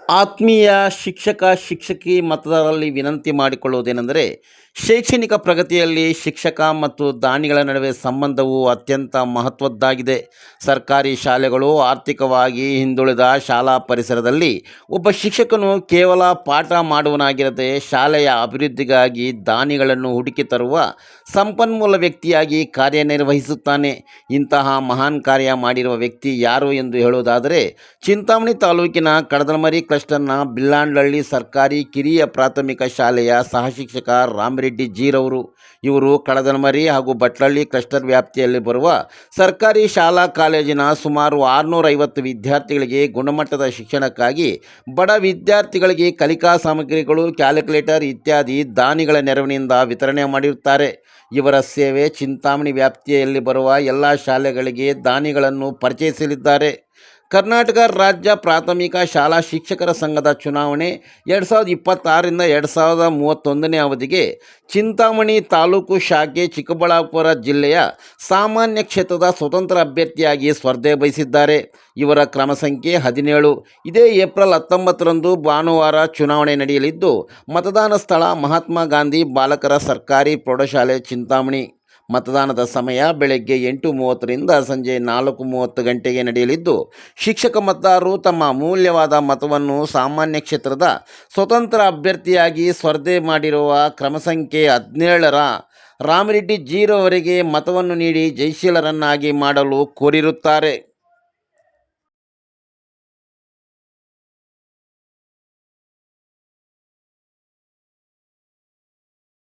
ಆತ್ಮೀಯ ಶಿಕ್ಷಕ ಶಿಕ್ಷಕಿ ಮತದಾರರಲ್ಲಿ ವಿನಂತಿ ಮಾಡಿಕೊಳ್ಳುವುದೇನೆಂದರೆ, ಶೈಕ್ಷಣಿಕ ಪ್ರಗತಿಯಲ್ಲಿ ಶಿಕ್ಷಕ ಮತ್ತು ದಾನಿಗಳ ನಡುವೆ ಸಂಬಂಧವು ಅತ್ಯಂತ ಮಹತ್ವದ್ದಾಗಿದೆ. ಸರ್ಕಾರಿ ಶಾಲೆಗಳು ಆರ್ಥಿಕವಾಗಿ ಹಿಂದುಳಿದ ಶಾಲಾ ಪರಿಸರದಲ್ಲಿ ಒಬ್ಬ ಶಿಕ್ಷಕನು ಕೇವಲ ಪಾಠ ಮಾಡುವನಾಗಿರದೆ ಶಾಲೆಯ ಅಭಿವೃದ್ಧಿಗಾಗಿ ದಾನಿಗಳನ್ನು ಹುಡುಕಿ ತರುವ ಸಂಪನ್ಮೂಲ ವ್ಯಕ್ತಿಯಾಗಿ ಕಾರ್ಯನಿರ್ವಹಿಸುತ್ತಾನೆ. ಇಂತಹ ಮಹಾನ್ ಕಾರ್ಯ ಮಾಡಿರುವ ವ್ಯಕ್ತಿ ಯಾರು ಎಂದು ಹೇಳುವುದಾದರೆ, ಚಿಂತಾಮಣಿ ತಾಲೂಕಿನ ಕಡದಮರಿ ಕ್ಲಸ್ಟರ್ನ ಬಿಲ್ಲಾಂಡಹಳ್ಳಿ ಸರ್ಕಾರಿ ಕಿರಿಯ ಪ್ರಾಥಮಿಕ ಶಾಲೆಯ ಸಹಶಿಕ್ಷಕ ರಾಮರೆಡ್ಡಿ ಜೀರವರು. ಇವರು ಕಡದಮರಿ ಹಾಗೂ ಬಟ್ಲಹಳ್ಳಿ ಕ್ಲಸ್ಟರ್ ವ್ಯಾಪ್ತಿಯಲ್ಲಿ ಬರುವ ಸರ್ಕಾರಿ ಶಾಲಾ ಕಾಲೇಜಿನ ಸುಮಾರು 650 ವಿದ್ಯಾರ್ಥಿಗಳಿಗೆ ಗುಣಮಟ್ಟದ ಶಿಕ್ಷಣಕ್ಕಾಗಿ ಬಡ ವಿದ್ಯಾರ್ಥಿಗಳಿಗೆ ಕಲಿಕಾ ಸಾಮಗ್ರಿಗಳು, ಕ್ಯಾಲ್ಕುಲೇಟರ್ ಇತ್ಯಾದಿ ದಾನಿಗಳ ನೆರವಿನಿಂದ ವಿತರಣೆ ಮಾಡಿರುತ್ತಾರೆ. ಇವರ ಸೇವೆ ಚಿಂತಾಮಣಿ ವ್ಯಾಪ್ತಿಯಲ್ಲಿ ಬರುವ ಎಲ್ಲ ಶಾಲೆಗಳಿಗೆ ದಾನಿಗಳನ್ನು ಪರಿಚಯಿಸಲಿದ್ದಾರೆ. ಕರ್ನಾಟಕ ರಾಜ್ಯ ಪ್ರಾಥಮಿಕ ಶಾಲಾ ಶಿಕ್ಷಕರ ಸಂಘದ ಚುನಾವಣೆ 2026ರಿಂದ 2031ನೇ ಅವಧಿಗೆ ಚಿಂತಾಮಣಿ ತಾಲೂಕು ಶಾಖೆ ಚಿಕ್ಕಬಳ್ಳಾಪುರ ಜಿಲ್ಲೆಯ ಸಾಮಾನ್ಯ ಕ್ಷೇತ್ರದ ಸ್ವತಂತ್ರ ಅಭ್ಯರ್ಥಿಯಾಗಿ ಸ್ಪರ್ಧೆ ಬಯಸಿದ್ದಾರೆ. ಇವರ ಕ್ರಮ ಸಂಖ್ಯೆ 17. ಇದೇ ಏಪ್ರಿಲ್ 19ರಂದು ಭಾನುವಾರ ಚುನಾವಣೆ ನಡೆಯಲಿದ್ದು, ಮತದಾನ ಸ್ಥಳ ಮಹಾತ್ಮ ಗಾಂಧಿ ಬಾಲಕರ ಸರ್ಕಾರಿ ಪ್ರೌಢಶಾಲೆ ಚಿಂತಾಮಣಿ. ಮತದಾನದ ಸಮಯ ಬೆಳಗ್ಗೆ 8:30ರಿಂದ ಸಂಜೆ 4:30 ಗಂಟೆಗೆ ನಡೆಯಲಿದ್ದು, ಶಿಕ್ಷಕ ಮತದಾರರು ತಮ್ಮ ಅಮೂಲ್ಯವಾದ ಮತವನ್ನು ಸಾಮಾನ್ಯ ಕ್ಷೇತ್ರದ ಸ್ವತಂತ್ರ ಅಭ್ಯರ್ಥಿಯಾಗಿ ಸ್ಪರ್ಧೆ ಮಾಡಿರುವ ಕ್ರಮ ಸಂಖ್ಯೆ 17ರ ರಾಮರೆಡ್ಡಿ ಜೀರವರಿಗೆ ಮತವನ್ನು ನೀಡಿ ಜಯಶೀಲರನ್ನಾಗಿ ಮಾಡಲು ಕೋರಿರುತ್ತಾರೆ.